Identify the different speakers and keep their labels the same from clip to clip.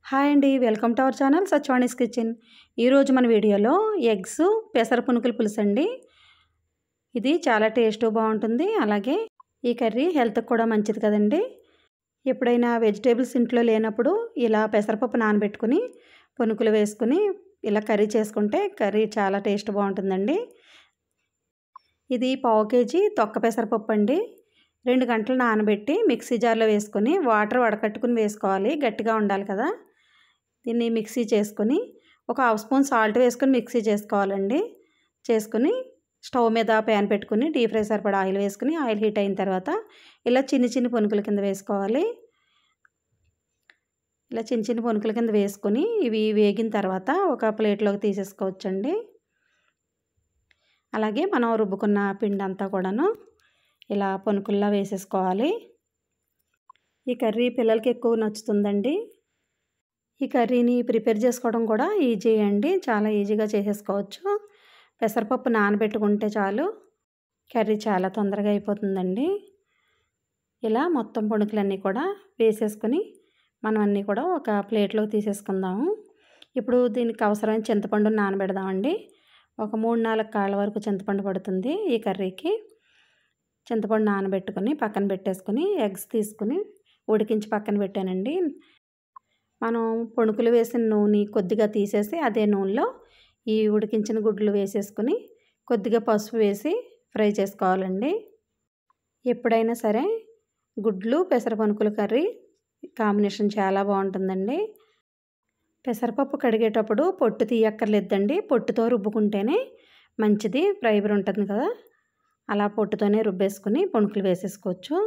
Speaker 1: Hi అండి, welcome to our channel Satyavani's kitchen. ఈరోజు మన వీడియోలో ఎగ్స్ పెసర పునుకుల పులుసు అండి. ఇది చాలా టేస్ట్ బాగుంటుంది. అలాగే ఈ కర్రీ హెల్త్కి కూడా మంచిది కదండి. ఎప్పుడైనా వెజిటేబుల్స్ ఇంట్లో లేనప్పుడు ఇలా పెసరపప్పు నానబెట్టుకుని పునుకులు వేసుకుని ఇలా కర్రీ చేసుకుంటే కర్రీ చాలా టేస్ట్ బాగుంటుందండి. ఇది పావు కేజీ తొక్క పెసరపప్పు అండి. 2 గంటలు నానబెట్టి మిక్సీ జార్లో వేసుకొని వాటర్ వడకట్టుకుని వేసుకోవాలి. గట్టిగా ఉండాలి కదా. దీన్ని మిక్సీ చేసుకొని ఒక హాఫ్ స్పూన్ సాల్ట్ వేసుకొని మిక్సీ చేసుకోవాలండి. చేసుకుని స్టవ్ మీద ప్యాన్ పెట్టుకుని డీప్ ఫ్రై సరిపడా ఆయిల్ వేసుకుని ఆయిల్ హీట్ అయిన తర్వాత ఇలా చిన్న పునుకుల కింద వేసుకోవాలి. ఇలా చిన్న పునుకుల కింద వేసుకొని ఇవి వేగిన తర్వాత ఒక ప్లేట్లోకి తీసేసుకోవచ్చండి. అలాగే మనం రుబ్బుకున్న పిండి అంతా కూడాను ఇలా పునుకుల్లా వేసేసుకోవాలి. ఈ కర్రీ పిల్లలకి ఎక్కువ నచ్చుతుందండి. ఈ కర్రీని ప్రిపేర్ చేసుకోవడం కూడా ఈజీ అండి. చాలా ఈజీగా చేసేసుకోవచ్చు. పెసరపప్పు నానబెట్టుకుంటే చాలు, కర్రీ చాలా తొందరగా అయిపోతుందండి. ఇలా మొత్తం పునుకులన్నీ కూడా వేసేసుకొని మనం అన్నీ కూడా ఒక ప్లేట్లోకి తీసేసుకుందాము. ఇప్పుడు దీనికి అవసరమైన చింతపండు నానబెడదామండి. ఒక 3-4 కాళ్ళ వరకు చింతపండు పడుతుంది ఈ కర్రీకి. చింతపండు నానబెట్టుకొని పక్కన పెట్టేసుకొని ఎగ్స్ తీసుకుని ఉడికించి పక్కన పెట్టానండి. మనం పునుకులు వేసిన నూనె కొద్దిగా తీసేసి అదే నూనెలో ఈ ఉడికించిన గుడ్లు వేసేసుకుని కొద్దిగా పసుపు వేసి ఫ్రై చేసుకోవాలండి. ఎప్పుడైనా సరే గుడ్లు పెసర పునుకుల కర్రీ కాంబినేషన్ చాలా బాగుంటుందండి. పెసరపప్పు కడిగేటప్పుడు పొట్టు తీయక్కర్లేదండి. పొట్టుతో రుబ్బుకుంటేనే మంచిది, ఫైబర్ ఉంటుంది కదా. అలా పొట్టుతోనే రుబ్బేసుకుని పునుకులు వేసేసుకోవచ్చు.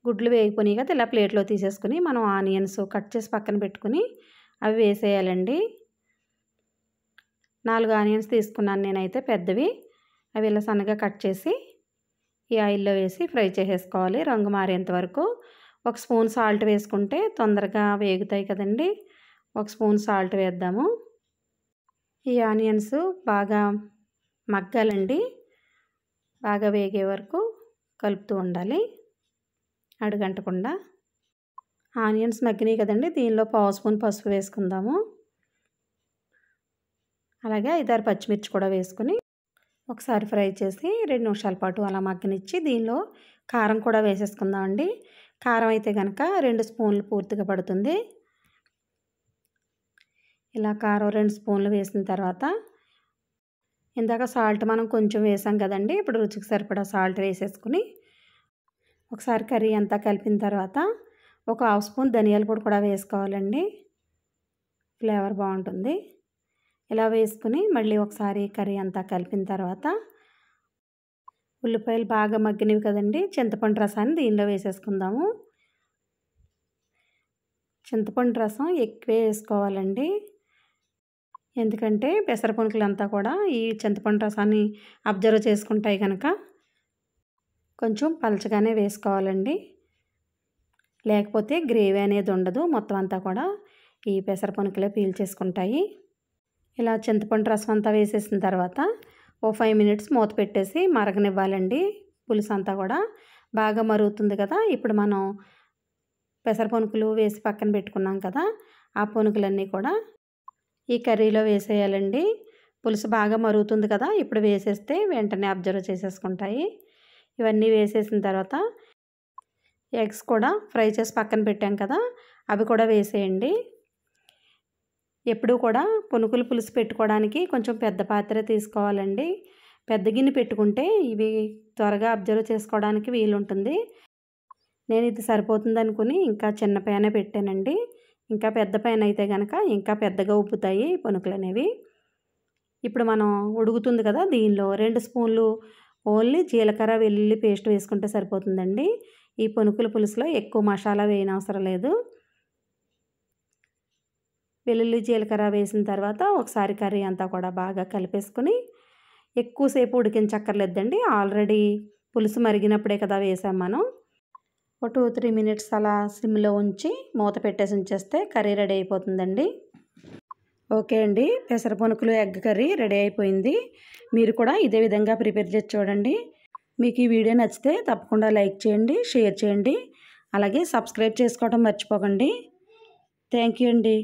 Speaker 1: గుడ్లు వేగిపోయి కదా ఇలా ప్లేట్లో తీసేసుకుని మనం ఆనియన్స్ కట్ చేసి పక్కన పెట్టుకుని అవి వేసేయాలండి. 4 ఆనియన్స్ తీసుకున్నాను నేనైతే పెద్దవి. అవి ఇలా సన్నగా కట్ చేసి ఈ ఆయిల్లో వేసి ఫ్రై చేసేసుకోవాలి రంగు మారేంత వరకు. 1 స్పూన్ సాల్ట్ వేసుకుంటే తొందరగా వేగుతాయి కదండి. 1 స్పూన్ సాల్ట్ వేద్దాము. ఈ ఆనియన్స్ బాగా మగ్గాలండి. బాగా వేగే వరకు కలుపుతూ ఉండాలి అడుగంటకుండా. ఆనియన్స్ మగ్గినాయి కదండి. దీనిలో పావు స్పూన్ పసుపు వేసుకుందాము. అలాగే 5-6 పచ్చిమిర్చి కూడా వేసుకుని ఒకసారి ఫ్రై చేసి 2 నిమిషాల పాటు అలా మగ్గనిచ్చి దీనిలో కారం కూడా వేసేసుకుందామండి. కారం అయితే కనుక 2 స్పూన్లు పూర్తిగా పడుతుంది. ఇలా కారం 2 స్పూన్లు వేసిన తర్వాత ఇందాక సాల్ట్ మనం కొంచెం వేసాం కదండి. ఇప్పుడు రుచికి సరిపడా సాల్ట్ వేసేసుకుని ఒకసారి కర్రీ అంతా కలిపిన తర్వాత ఒక హాఫ్ స్పూన్ ధనియాల పొడి కూడా వేసుకోవాలండి. ఫ్లేవర్ బాగుంటుంది. ఇలా వేసుకుని మళ్ళీ ఒకసారి కర్రీ అంతా కలిపిన తర్వాత ఉల్లిపాయలు బాగా మగ్గినవి కదండి. చింతపండు రసాన్ని దీనిలో వేసేసుకుందాము. చింతపండు రసం ఎక్కువే వేసుకోవాలండి. ఎందుకంటే పెసర పునుకులంతా కూడా ఈ చింతపండు రసాన్ని అబ్జర్వ్ చేసుకుంటాయి కనుక కొంచెం పలచగానే వేసుకోవాలండి. లేకపోతే గ్రేవీ అనేది ఉండదు. మొత్తం అంతా కూడా ఈ పెసర పునుకులే పీల్చేసుకుంటాయి. ఇలా చింతపండు రసం అంతా వేసేసిన తర్వాత ఓ 5 మినిట్స్ మూత పెట్టేసి మరగనివ్వాలండి. పులుసు అంతా కూడా బాగా మరుగుతుంది కదా. ఇప్పుడు మనం పెసర పునుకులు వేసి పక్కన పెట్టుకున్నాం కదా, ఆ పునుకులన్నీ కూడా ఈ కర్రీలో వేసేయాలండి. పులుసు బాగా మరుగుతుంది కదా. ఇప్పుడు వేసేస్తే వెంటనే అబ్జర్వ్ చేసేసుకుంటాయి. ఇవన్నీ వేసేసిన తర్వాత ఎగ్స్ కూడా ఫ్రై చేసి పక్కన పెట్టాం కదా, అవి కూడా వేసేయండి. ఎప్పుడు కూడా పునుకులు పులుసు పెట్టుకోవడానికి కొంచెం పెద్ద పాత్ర తీసుకోవాలండి. పెద్ద గిన్నె పెట్టుకుంటే ఇవి త్వరగా అబ్జర్వ్ చేసుకోవడానికి వీలుంటుంది. నేను ఇది సరిపోతుంది అనుకుని ఇంకా చిన్న ప్యానే పెట్టానండి. ఇంకా పెద్ద ప్యాన్ అయితే కనుక ఇంకా పెద్దగా ఉబ్బుతాయి పునుకులు అనేవి. ఇప్పుడు మనం ఉడుకుతుంది కదా, దీనిలో 2 స్పూన్లు ఓన్లీ జీలకర్ర వెల్లుల్లి పేస్ట్ వేసుకుంటే సరిపోతుందండి. ఈ పునుకుల పులుసులో ఎక్కువ మసాలా వేయనవసరం లేదు. వెల్లుల్లి జీలకర్ర వేసిన తర్వాత ఒకసారి కర్రీ అంతా కూడా బాగా కలిపేసుకుని ఎక్కువసేపు ఉడికించక్కర్లేదండి. ఆల్రెడీ పులుసు మరిగినప్పుడే కదా వేసాం మనం. ఒక 2-3 మినిట్స్ అలా సిమ్లో ఉంచి మూత పెట్టేసి ఉంచేస్తే కర్రీ రెడీ అయిపోతుందండి. ఓకే అండి, పెసర పునుకులు ఎగ్ కర్రీ రెడీ అయిపోయింది. మీరు కూడా ఇదే విధంగా ప్రిపేర్ చేసి చూడండి. మీకు ఈ వీడియో నచ్చితే తప్పకుండా లైక్ చేయండి, షేర్ చేయండి, అలాగే సబ్స్క్రైబ్ చేసుకోవడం మర్చిపోకండి. థ్యాంక్ యూ అండి.